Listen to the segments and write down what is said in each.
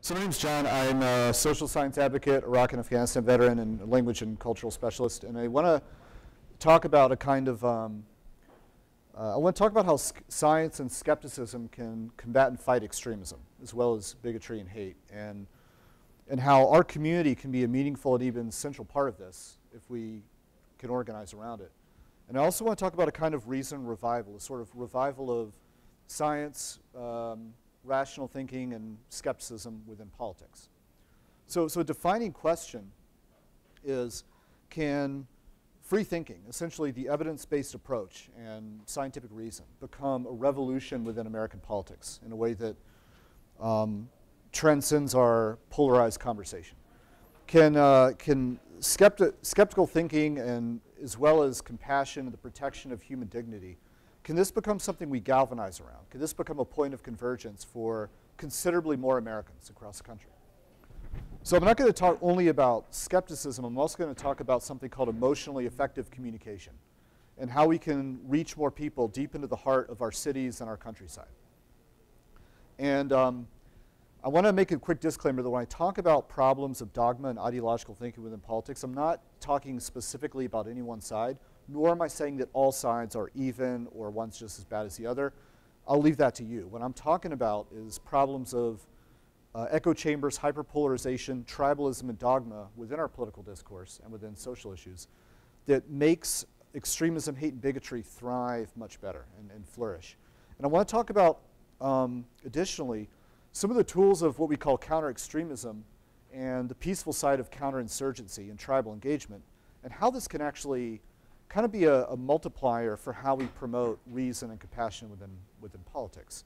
So my name's John. I'm a social science advocate, Iraq and Afghanistan veteran, and a language and cultural specialist. And I want to talk about a kind of, I want to talk about how science and skepticism can combat and fight extremism, as well as bigotry and hate, and how our community can be a meaningful and even central part of this if we can organize around it. And I also want to talk about a kind of reason revival, a sort of revival of science, rational thinking, and skepticism within politics. So a defining question is, can free thinking, essentially the evidence-based approach and scientific reason, become a revolution within American politics in a way that transcends our polarized conversation? Can skeptical thinking, and as well as compassion and the protection of human dignity, can this become something we galvanize around? Can this become a point of convergence for considerably more Americans across the country? So I'm not going to talk only about skepticism. I'm also going to talk about something called emotionally effective communication and how we can reach more people deep into the heart of our cities and our countryside. And I want to make a quick disclaimer that when I talk about problems of dogma and ideological thinking within politics, I'm not talking specifically about any one side, nor am I saying that all sides are even or one's just as bad as the other. I'll leave that to you. What I'm talking about is problems of echo chambers, hyperpolarization, tribalism, and dogma within our political discourse and within social issues that makes extremism, hate, and bigotry thrive much better and flourish. And I want to talk about, additionally, some of the tools of what we call counter-extremism and the peaceful side of counterinsurgency and tribal engagement, and how this can actually kind of be a multiplier for how we promote reason and compassion within politics.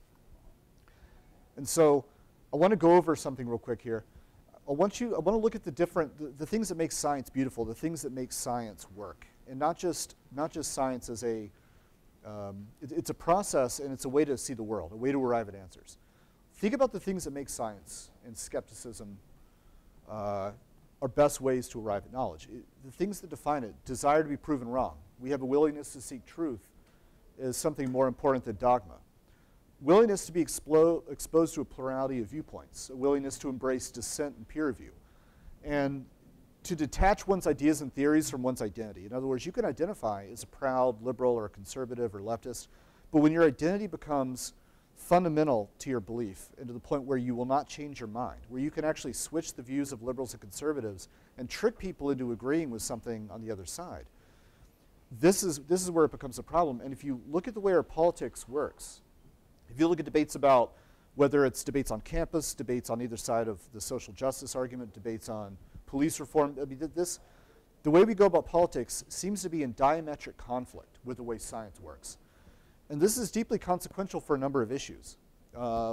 And so I want to go over something real quick here. I want to look at the things that make science beautiful, the things that make science work, and not just science as it's a process and it's a way to see the world, a way to arrive at answers. Think about the things that make science and skepticism are best ways to arrive at knowledge. The things that define it: desire to be proven wrong. We have a willingness to seek truth is something more important than dogma. Willingness to be exposed to a plurality of viewpoints, a willingness to embrace dissent and peer review, and to detach one's ideas and theories from one's identity. In other words, you can identify as a proud liberal or a conservative or leftist, but when your identity becomes fundamental to your belief and to the point where you will not change your mind, where you can actually switch the views of liberals and conservatives and trick people into agreeing with something on the other side. This is where it becomes a problem. And if you look at the way our politics works, if you look at debates about whether it's debates on campus, debates on either side of the social justice argument, debates on police reform, I mean, the way we go about politics seems to be in diametric conflict with the way science works. And this is deeply consequential for a number of issues,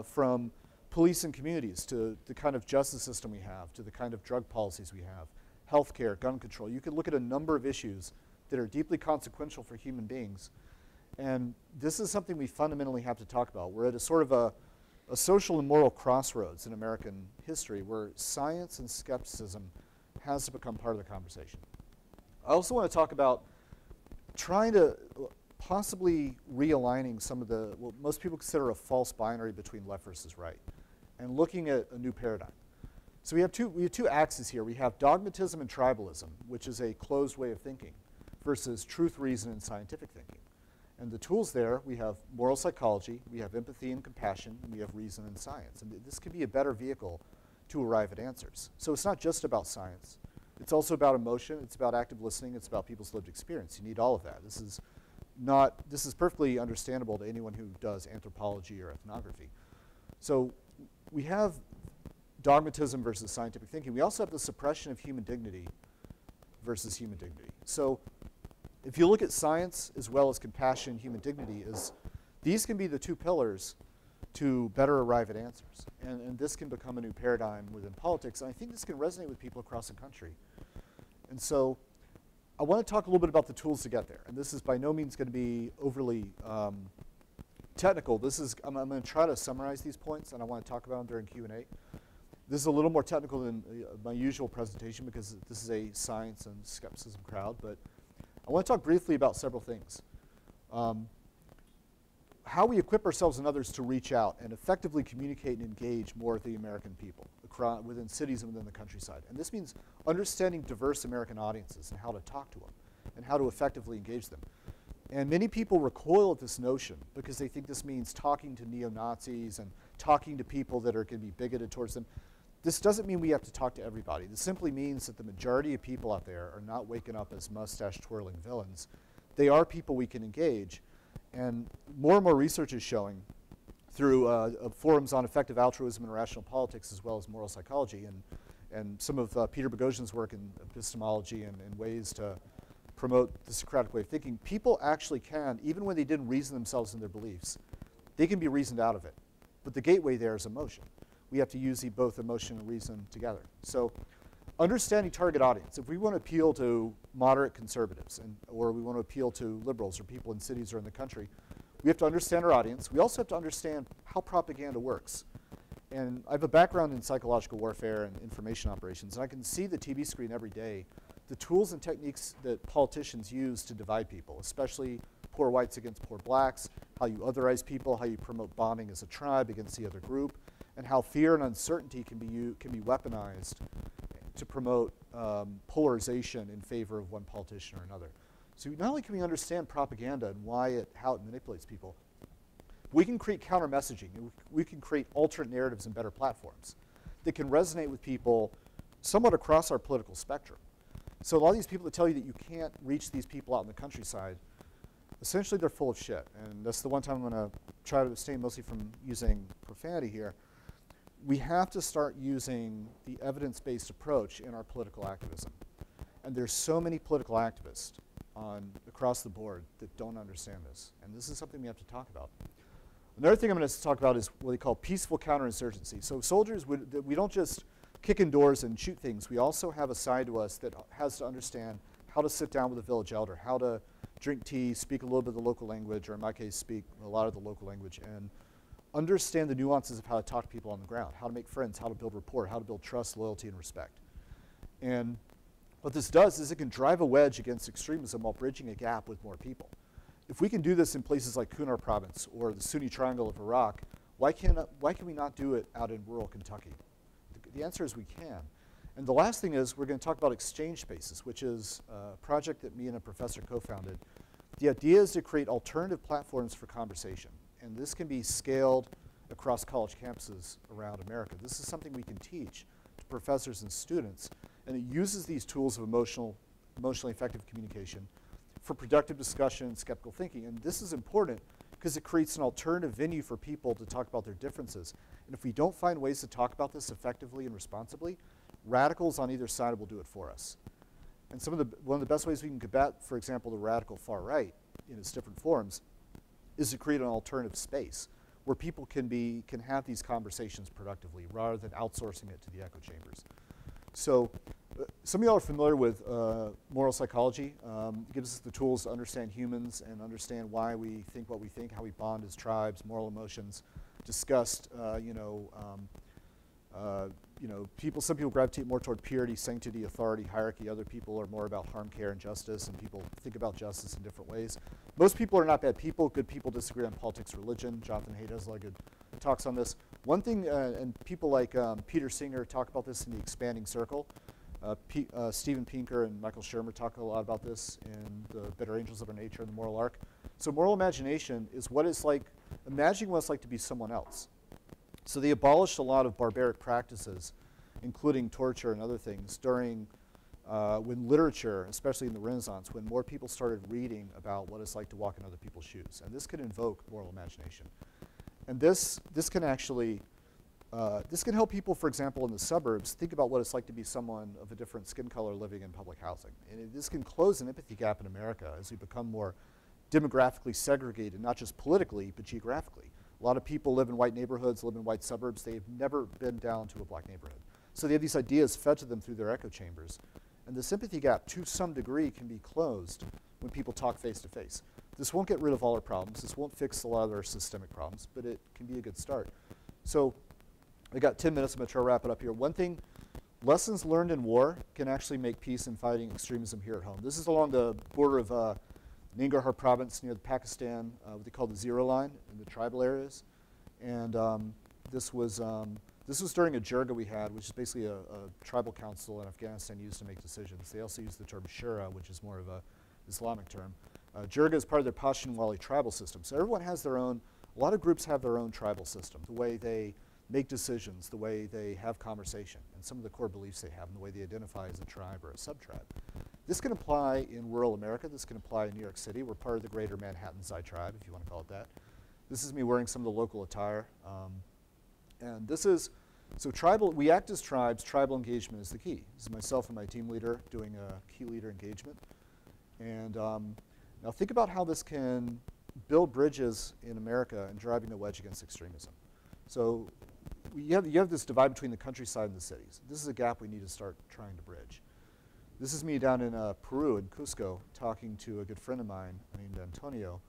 from police and communities to the kind of justice system we have, to the kind of drug policies we have, healthcare, gun control. You can look at a number of issues that are deeply consequential for human beings. And this is something we fundamentally have to talk about. We're at a sort of a social and moral crossroads in American history where science and skepticism has to become part of the conversation. I also want to talk about trying to possibly realigning some of what most people consider a false binary between left versus right, and looking at a new paradigm. So we have two axes here. We have dogmatism and tribalism, which is a closed way of thinking, versus truth, reason, and scientific thinking. And the tools there, we have moral psychology, we have empathy and compassion, and we have reason and science. And this can be a better vehicle to arrive at answers. So it's not just about science. It's also about emotion, it's about active listening, it's about people's lived experience. You need all of that. This is perfectly understandable to anyone who does anthropology or ethnography. So we have dogmatism versus scientific thinking. We also have the suppression of human dignity versus human dignity. So if you look at science as well as compassion, human dignity, these can be the two pillars to better arrive at answers. And this can become a new paradigm within politics. And I think this can resonate with people across the country. And so I want to talk a little bit about the tools to get there. And this is by no means going to be overly technical. I'm going to try to summarize these points, and I want to talk about them during Q&A. This is a little more technical than my usual presentation because this is a science and skepticism crowd. But I want to talk briefly about several things. how we equip ourselves and others to reach out and effectively communicate and engage more with the American people within cities and within the countryside. And this means understanding diverse American audiences and how to talk to them and how to effectively engage them. And many people recoil at this notion because they think this means talking to neo-Nazis and talking to people that are going to be bigoted towards them. This doesn't mean we have to talk to everybody. This simply means that the majority of people out there are not waking up as mustache-twirling villains. They are people we can engage. And more research is showing through forums on effective altruism and rational politics as well as moral psychology and some of Peter Boghossian's work in epistemology and ways to promote the Socratic way of thinking. People actually can, even when they didn't reason themselves in their beliefs, they can be reasoned out of it. But the gateway there is emotion. We have to use both emotion and reason together. So understanding target audience. If we want to appeal to moderate conservatives or we want to appeal to liberals or people in cities or in the country, we have to understand our audience. We also have to understand how propaganda works. And I have a background in psychological warfare and information operations, and I can see the TV screen every day, the tools and techniques that politicians use to divide people, especially poor whites against poor blacks, how you otherize people, how you promote bombing as a tribe against the other group, and how fear and uncertainty can be weaponized to promote polarization in favor of one politician or another. So not only can we understand propaganda and how it manipulates people, we can create counter-messaging. We can create alternate narratives and better platforms that can resonate with people somewhat across our political spectrum. So a lot of these people that tell you that you can't reach these people out in the countryside, essentially they're full of shit. And that's the one time I'm going to try to abstain mostly from using profanity here. We have to start using the evidence-based approach in our political activism. And there's so many political activists across the board that don't understand this. And this is something we have to talk about. Another thing I'm going to talk about is what they call peaceful counterinsurgency. So soldiers, we don't just kick in doors and shoot things. We also have a side to us that has to understand how to sit down with a village elder, how to drink tea, speak a little bit of the local language, or in my case, speak a lot of the local language, and understand the nuances of how to talk to people on the ground, how to make friends, how to build rapport, how to build trust, loyalty, and respect. And what this does is it can drive a wedge against extremism while bridging a gap with more people. If we can do this in places like Kunar province or the Sunni Triangle of Iraq, why can we not do it out in rural Kentucky? The answer is we can. And the last thing is we're going to talk about exchange spaces, which is a project that me and a professor co-founded. The idea is to create alternative platforms for conversation. And this can be scaled across college campuses around America. This is something we can teach to professors and students. And it uses these tools of emotionally effective communication for productive discussion and skeptical thinking. And this is important because it creates an alternative venue for people to talk about their differences. And if we don't find ways to talk about this effectively and responsibly, radicals on either side will do it for us. And one of the best ways we can combat, for example, the radical far right in its different forms is to create an alternative space where people can have these conversations productively rather than outsourcing it to the echo chambers. So some of y'all are familiar with moral psychology. It gives us the tools to understand humans and understand why we think what we think, how we bond as tribes, moral emotions, discussed, some people gravitate more toward purity, sanctity, authority, hierarchy. Other people are more about harm, care, and justice, and people think about justice in different ways. Most people are not bad people. Good people disagree on politics, religion. Jonathan Haidt has a lot of good talks on this. One thing, and people like Peter Singer talk about this in The Expanding Circle. Steven Pinker and Michael Shermer talk a lot about this in The Better Angels of Our Nature and The Moral Arc. So moral imagination is what it's like, imagining what it's like to be someone else. So they abolished a lot of barbaric practices, including torture and other things, during when literature, especially in the Renaissance, when more people started reading about what it's like to walk in other people's shoes. And this can invoke moral imagination. And this can actually, this can help people, for example, in the suburbs, think about what it's like to be someone of a different skin color living in public housing. And this can close an empathy gap in America as we become more demographically segregated, not just politically, but geographically. A lot of people live in white neighborhoods, live in white suburbs. They've never been down to a black neighborhood. So they have these ideas fed to them through their echo chambers. And the sympathy gap, to some degree, can be closed when people talk face to face. This won't get rid of all our problems. This won't fix a lot of our systemic problems, but it can be a good start. So I got 10 minutes. I'm going to try to wrap it up here. One thing, lessons learned in war can actually make peace and fighting extremism here at home. This is along the border of Nangarhar province near the Pakistan, what they call the zero line in the tribal areas. And this was during a jirga we had, which is basically a tribal council in Afghanistan used to make decisions. They also use the term shura, which is more of a Islamic term. Jirga is part of their Pashtunwali tribal system. So everyone has their own, a lot of groups have their own tribal system, the way they make decisions, the way they have conversation, and some of the core beliefs they have, and the way they identify as a tribe or a sub-tribe. This can apply in rural America. This can apply in New York City. We're part of the greater Manhattan Side tribe, if you want to call it that. This is me wearing some of the local attire. And this is, so tribal, we act as tribes. Tribal engagement is the key. This is myself and my team leader doing a key leader engagement. And now think about how this can build bridges in America and driving the wedge against extremism. So you have this divide between the countryside and the cities. This is a gap we need to start trying to bridge. This is me down in Peru, in Cusco, talking to a good friend of mine named Antonio.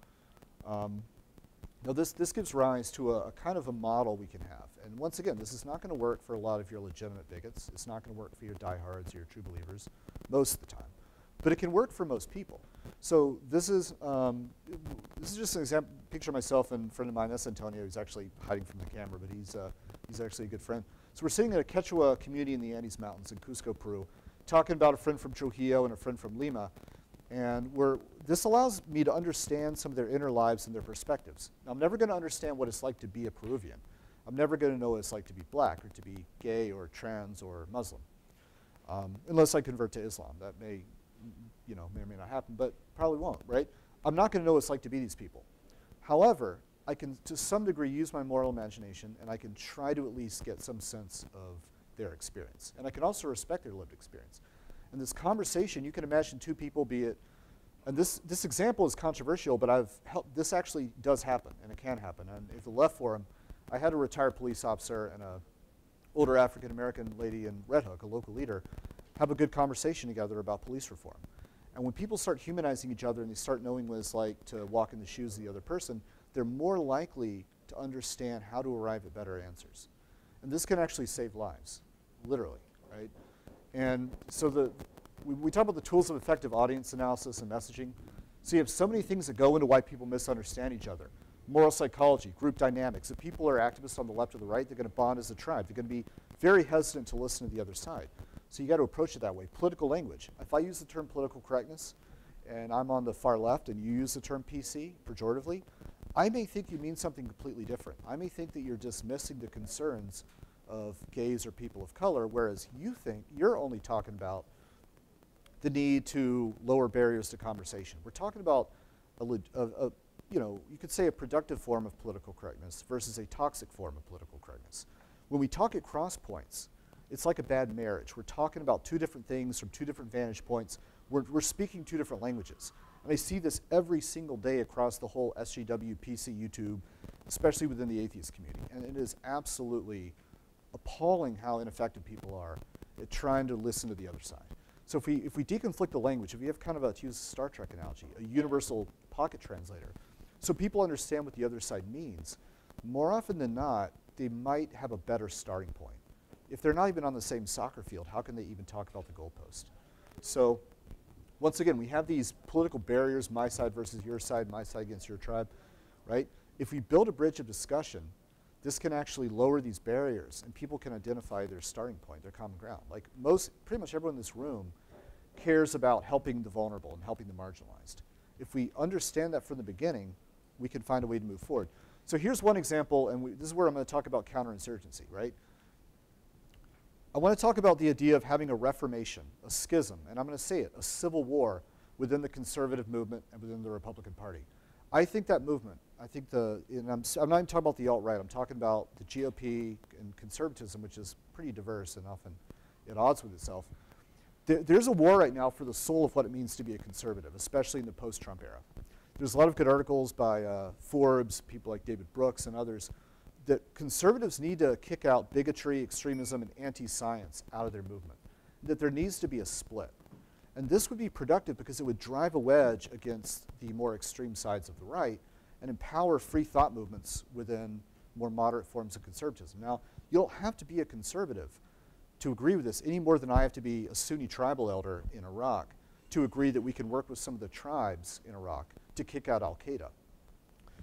Now this gives rise to a kind of a model we can have. And once again, this is not going to work for a lot of your legitimate bigots. It's not going to work for your diehards or your true believers most of the time. But it can work for most people. So this is just an example, picture of myself and a friend of mine. That's Antonio. He's actually hiding from the camera, but he's actually a good friend. So we're sitting at a Quechua community in the Andes Mountains in Cusco, Peru, talking about a friend from Trujillo and a friend from Lima. And this allows me to understand some of their inner lives and their perspectives. Now, I'm never going to understand what it's like to be a Peruvian. I'm never going to know what it's like to be black or to be gay or trans or Muslim, unless I convert to Islam. That may or may not happen, but probably won't, right? I'm not going to know what it's like to be these people. However, I can, to some degree, use my moral imagination, and I can try to at least get some sense of their experience. And I can also respect their lived experience. In this conversation, you can imagine two people, be it, and this example is controversial, but this actually does happen, and it can happen. And at the Left Forum, I had a retired police officer and an older African-American lady in Red Hook, a local leader, have a good conversation together about police reform. And when people start humanizing each other and they start knowing what it's like to walk in the shoes of the other person, they're more likely to understand how to arrive at better answers. And this can actually save lives, literally, right? And so we talk about the tools of effective audience analysis and messaging. So you have so many things that go into why people misunderstand each other. Moral psychology, group dynamics. If people are activists on the left or the right, they're going to bond as a tribe. They're going to be very hesitant to listen to the other side. So you got to approach it that way. Political language. If I use the term political correctness, and I'm on the far left, and you use the term PC pejoratively, I may think you mean something completely different. I may think that you're dismissing the concerns of gays or people of color, whereas you think you're only talking about the need to lower barriers to conversation. We're talking about you could say a productive form of political correctness versus a toxic form of political correctness. When we talk at cross points, it's like a bad marriage. We're talking about two different things from two different vantage points. We're speaking two different languages. And I see this every single day across the whole SJW, PC, YouTube, especially within the atheist community. And it is absolutely appalling how ineffective people are at trying to listen to the other side. So if we deconflict the language, if we have kind of to use a Star Trek analogy, a universal pocket translator, so people understand what the other side means, more often than not, they might have a better starting point. If they're not even on the same soccer field, how can they even talk about the goalpost? So once again, we have these political barriers, my side versus your side, my side against your tribe, right? If we build a bridge of discussion, this can actually lower these barriers, and people can identify their starting point, their common ground. Like pretty much everyone in this room cares about helping the vulnerable and helping the marginalized. If we understand that from the beginning, we can find a way to move forward. So here's one example, and this is where I'm going to talk about counterinsurgency, right? I want to talk about the idea of having a reformation, a schism, and I'm going to say it, a civil war within the conservative movement and within the Republican Party. I think that movement, and I'm not even talking about the alt-right, I'm talking about the GOP and conservatism, which is pretty diverse and often at odds with itself. There's a war right now for the soul of what it means to be a conservative, especially in the post-Trump era. There's a lot of good articles by Forbes, people like David Brooks and others, that conservatives need to kick out bigotry, extremism, and anti-science out of their movement, that there needs to be a split. And this would be productive because it would drive a wedge against the more extreme sides of the right and empower free thought movements within more moderate forms of conservatism. Now, you don't have to be a conservative to agree with this any more than I have to be a Sunni tribal elder in Iraq to agree that we can work with some of the tribes in Iraq to kick out al-Qaeda.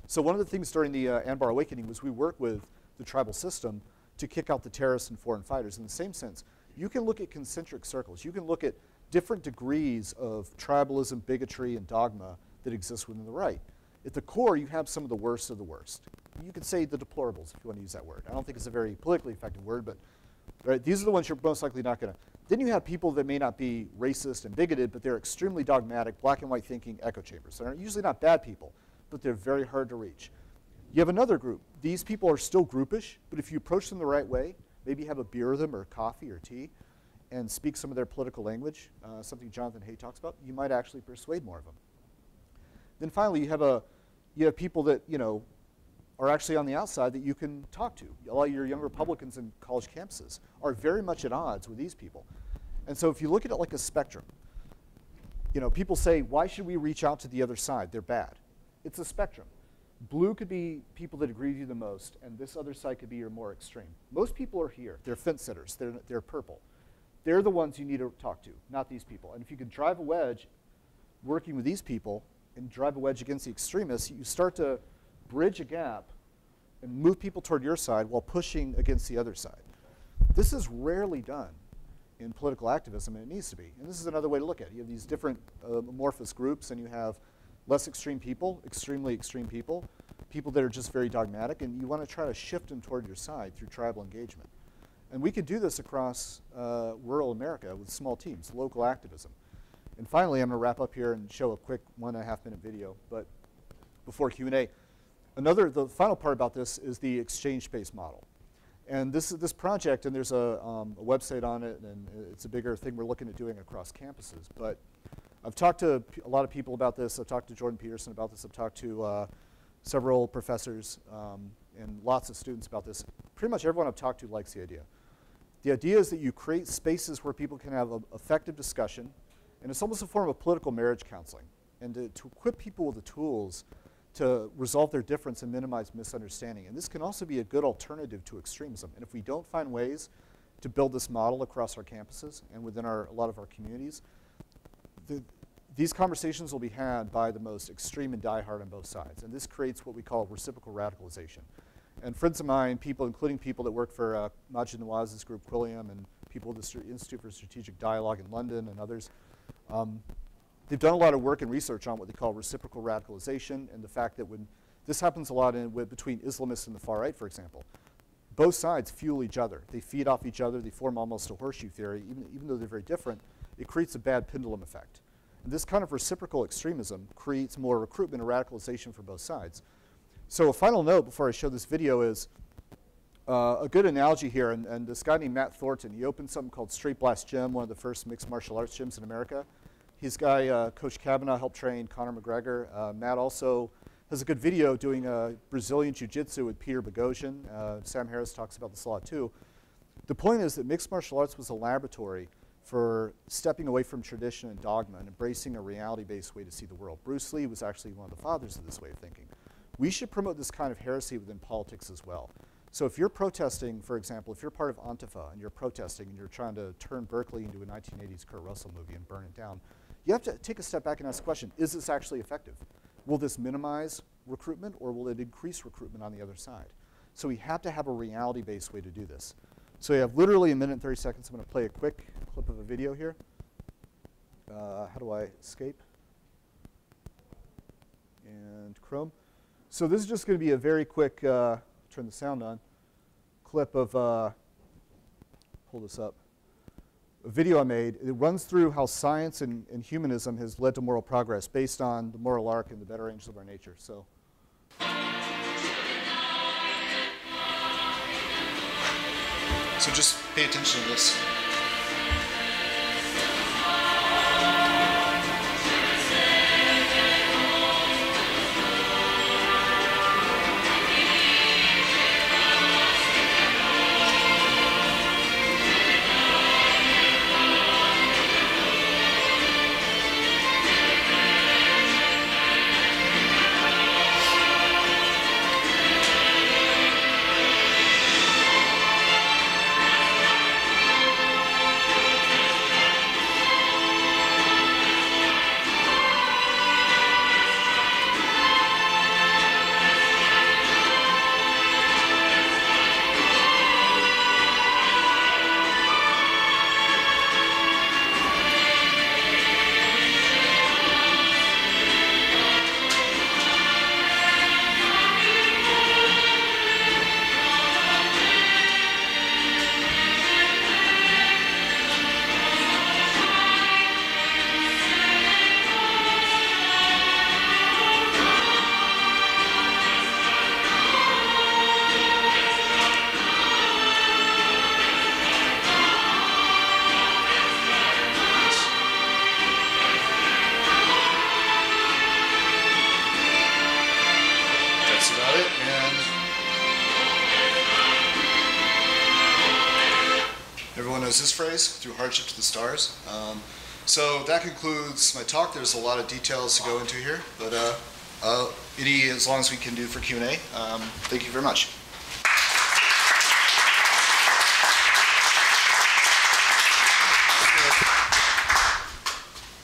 So one of the things during the Anbar Awakening was we worked with the tribal system to kick out the terrorists and foreign fighters. In the same sense, you can look at concentric circles. You can look at different degrees of tribalism, bigotry, and dogma that exist within the right. At the core, you have some of the worst of the worst. You could say the deplorables, if you want to use that word. I don't think it's a very politically effective word, but right, these are the ones you're most likely not going to. Then you have people that may not be racist and bigoted, but they're extremely dogmatic, black and white thinking echo chambers. They're usually not bad people, but they're very hard to reach. You have another group. These people are still groupish, but if you approach them the right way, maybe have a beer with them or coffee or tea, and speak some of their political language, something Jonathan Hay talks about, you might actually persuade more of them. Then finally, you have people that are actually on the outside that you can talk to. A lot of your young Republicans in college campuses are very much at odds with these people. And so if you look at it like a spectrum, people say, why should we reach out to the other side? They're bad. It's a spectrum. Blue could be people that agree with you the most, and this other side could be your more extreme. Most people are here. They're fence sitters. They're purple. They're the ones you need to talk to, not these people. And if you could drive a wedge working with these people and drive a wedge against the extremists, you start to bridge a gap and move people toward your side while pushing against the other side. This is rarely done in political activism, and it needs to be. And this is another way to look at it. You have these different amorphous groups, and you have less extreme people, extremely extreme people, people that are just very dogmatic, and you want to try to shift them toward your side through tribal engagement. And we could do this across rural America with small teams, local activism. And finally, I'm going to wrap up here and show a quick 1.5-minute video. But before Q&A, the final part about this is the exchange-based model. And this project, and there's a website on it, and it's a bigger thing we're looking at doing across campuses. But I've talked to a lot of people about this. I've talked to Jordan Peterson about this. I've talked to several professors and lots of students about this. Pretty much everyone I've talked to likes the idea. The idea is that you create spaces where people can have an effective discussion, and it's almost a form of political marriage counseling, and to equip people with the tools to resolve their difference and minimize misunderstanding. And this can also be a good alternative to extremism. And if we don't find ways to build this model across our campuses and within a lot of our communities, these conversations will be had by the most extreme and diehard on both sides. And this creates what we call reciprocal radicalization. And friends of mine, including people that work for Majid Nawaz's group, Quilliam, and people at the Institute for Strategic Dialogue in London and others, they've done a lot of work and research on what they call reciprocal radicalization, and the fact that when this happens a lot between Islamists and the far right, for example, both sides fuel each other. They feed off each other. They form almost a horseshoe theory. Even though they're very different, it creates a bad pendulum effect. And this kind of reciprocal extremism creates more recruitment and radicalization for both sides. So a final note before I show this video is a good analogy here, and this guy named Matt Thornton, he opened something called Straight Blast Gym, one of the first mixed martial arts gyms in America. His guy, Coach Kavanaugh, helped train Conor McGregor. Matt also has a good video doing Brazilian Jiu-Jitsu with Peter Boghossian. Sam Harris talks about this a lot too. The point is that mixed martial arts was a laboratory for stepping away from tradition and dogma and embracing a reality-based way to see the world. Bruce Lee was actually one of the fathers of this way of thinking. We should promote this kind of heresy within politics as well. So if you're protesting, for example, if you're part of Antifa and you're protesting and you're trying to turn Berkeley into a 1980s Kurt Russell movie and burn it down, you have to take a step back and ask the question, is this actually effective? Will this minimize recruitment, or will it increase recruitment on the other side? So we have to have a reality-based way to do this. So you have literally a minute and 30 seconds. I'm going to play a quick clip of a video here. How do I escape? And Chrome. So this is just going to be a very quick, turn the sound on, clip of, pull this up, a video I made. It runs through how science and humanism has led to moral progress based on the moral arc and the better angels of our nature. So. So just pay attention to this. everyone knows this phrase, through hardship to the stars. So that concludes my talk. There's a lot of details to go into here, but as long as we can do for Q&A, thank you very much.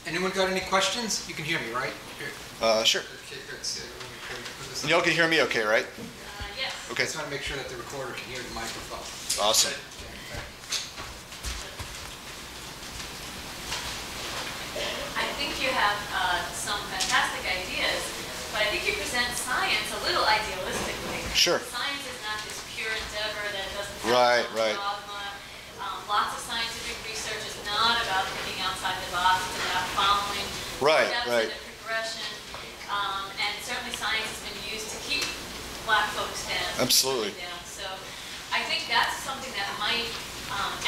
Anyone got any questions? You can hear me, right? Sure. Okay, good. So, and y'all can hear me okay, right? Yes. Okay. I just want to make sure that the recorder can hear the microphone. Awesome. I think you have some fantastic ideas, but I think you present science a little idealistically. Sure. Science is not this pure endeavor that doesn't Right, have right. dogma. Lots of scientific research is not about thinking outside the box. It's about following steps in a progression. And certainly science has been used to keep black folks down. Absolutely. So I think that's something that might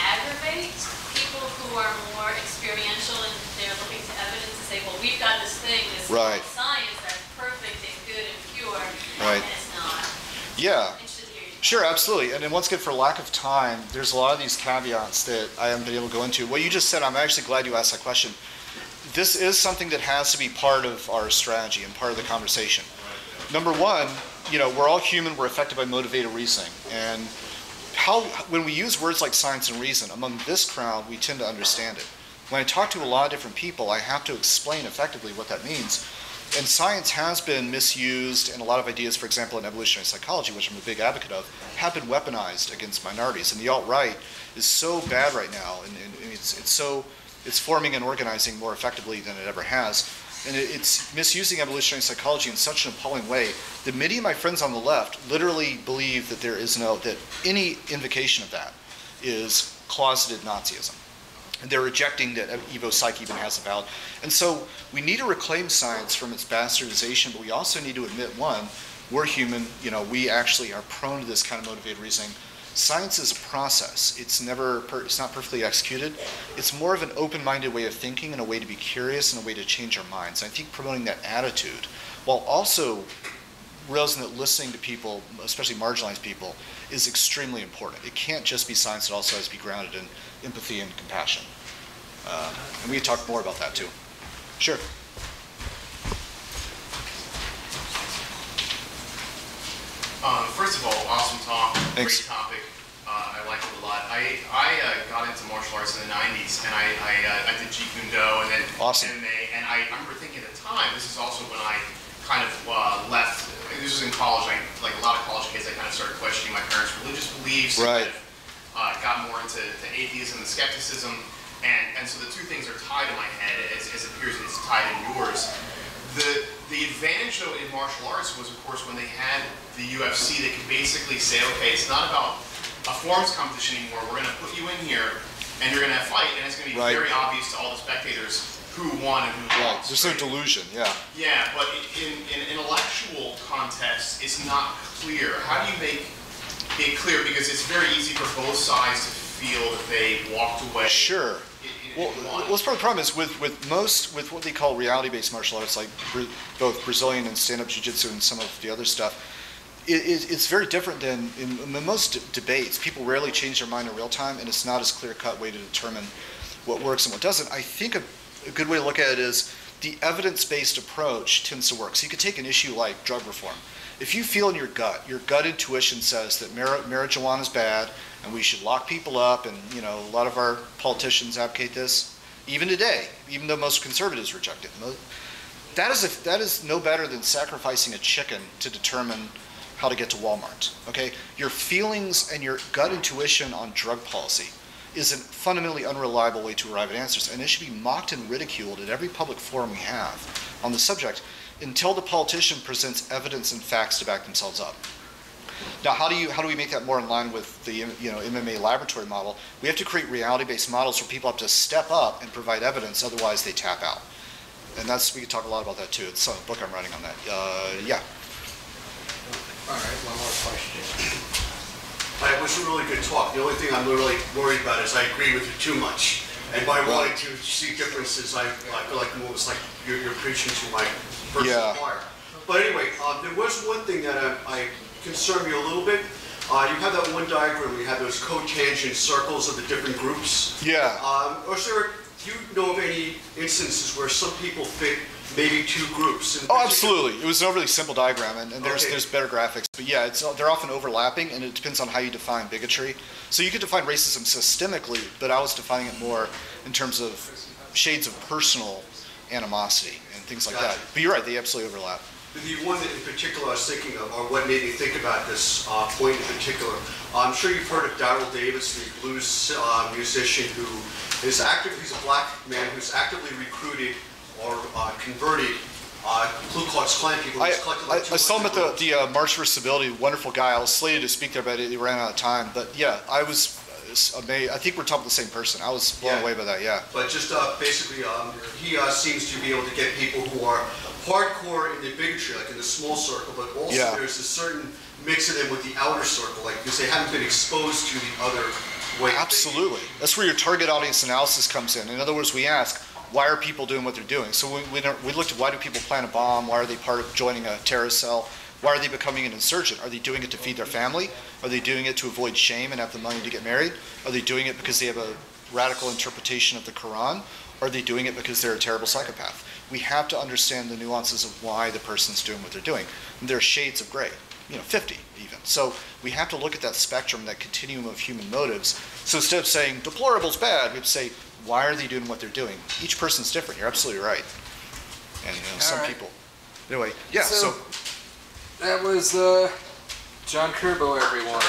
aggravate people who are more experiential and they're looking to evidence and say, well, we've got this thing, this science that's perfect and good and pure, and it's not. Yeah. Sure, absolutely. And then once again, for lack of time, there's a lot of these caveats that I haven't been able to go into. What you just said, I'm actually glad you asked that question. This is something that has to be part of our strategy and part of the conversation. Number one, we're all human, we're affected by motivated reasoning. And when we use words like science and reason, among this crowd, we tend to understand it. When I talk to a lot of different people, I have to explain effectively what that means. And science has been misused, and a lot of ideas, for example, in evolutionary psychology, which I'm a big advocate of, have been weaponized against minorities. And the alt-right is so bad right now, and it's forming and organizing more effectively than it ever has. And it's misusing evolutionary psychology in such an appalling way that many of my friends on the left literally believe that that any invocation of that is closeted Nazism. And they're rejecting that Evo Psych even has a valid. And so we need to reclaim science from its bastardization, but we also need to admit, one, we're human, we actually are prone to this kind of motivated reasoning. Science is a process. It's not perfectly executed. It's more of an open-minded way of thinking and a way to be curious and a way to change our minds. And I think promoting that attitude, while also realizing that listening to people, especially marginalized people, is extremely important. It can't just be science, it also has to be grounded in empathy and compassion. And we can talk more about that too. Sure. First of all, awesome talk. Thanks. Great topic. I liked it a lot. I got into martial arts in the 90s, and I did Jeet Kune Do and then MMA. And I remember thinking at the time, this is also when I kind of left. This was in college. Like a lot of college kids, I kind of started questioning my parents' religious beliefs. Right. And got more into atheism and skepticism. And so the two things are tied in my head, as it appears it's tied in yours. The advantage, though, in martial arts was, of course, when they had the UFC, they could basically say, okay, it's not about a forms competition anymore. We're going to put you in here, and you're going to fight, and it's going to be very obvious to all the spectators who won and who lost. There's no delusion, yeah. Yeah, but in intellectual context, it's not clear. How do you make it clear? Because it's very easy for both sides to feel that they walked away. Sure. Well, that's part of the problem is with what they call reality-based martial arts, like both Brazilian and stand-up jiu-jitsu and some of the other stuff. It's very different than in most debates. People rarely change their mind in real time, and it's not as clear-cut way to determine what works and what doesn't. I think a good way to look at it is the evidence-based approach tends to work. So you could take an issue like drug reform. If you feel in your gut intuition says that marijuana is bad and we should lock people up, and a lot of our politicians advocate this, even today, even though most conservatives reject it. That is no better than sacrificing a chicken to determine how to get to Walmart. Okay, your feelings and your gut intuition on drug policy is a fundamentally unreliable way to arrive at answers, and it should be mocked and ridiculed at every public forum we have on the subject until the politician presents evidence and facts to back themselves up. Now, how do we make that more in line with the MMA laboratory model? We have to create reality-based models where people have to step up and provide evidence, otherwise they tap out. And we can talk a lot about that too. It's a book I'm writing on that. Yeah. All right, one more question. It was a really good talk. The only thing I'm really worried about is I agree with you too much. And by wanting to see differences, I feel like it's like you're preaching to my personal choir. But anyway, there was one thing that I concerned me a little bit. you have that one diagram where you have those cotangent circles of the different groups. Yeah. Do you know of any instances where some people fit maybe two groups? Oh, absolutely. It was an overly simple diagram, and there's better graphics. But yeah, they're often overlapping, and it depends on how you define bigotry. So you could define racism systemically, but I was defining it more in terms of shades of personal animosity and things like that. But you're right, they absolutely overlap. The one that in particular I was thinking of, or what made me think about this point in particular, I'm sure you've heard of Daryl Davis, the blues musician who is he's a black man who's actively recruited or converted Ku Klux Klan people. I saw him at the March for Civility, wonderful guy. I was slated to speak there, but he ran out of time. But yeah, I was amazed. I think we're talking about the same person. I was blown away by that, yeah. But just basically, he seems to be able to get people who are hardcore in the bigotry, like in the small circle, but also there's a certain mix of them with the outer circle, like because they haven't been exposed to the other way. Absolutely. That's where your target audience analysis comes in. In other words, we ask, why are people doing what they're doing? So we looked at why do people plant a bomb? Why are they part of joining a terrorist cell? Why are they becoming an insurgent? Are they doing it to feed their family? Are they doing it to avoid shame and have the money to get married? Are they doing it because they have a radical interpretation of the Quran? Or are they doing it because they're a terrible psychopath? We have to understand the nuances of why the person's doing what they're doing. And there are shades of gray, 50 even. So we have to look at that spectrum, that continuum of human motives. So instead of saying deplorable's bad, we have to say, why are they doing what they're doing? Each person's different. You're absolutely right. And some people. Anyway, yeah. So that was John Kirbow, everyone.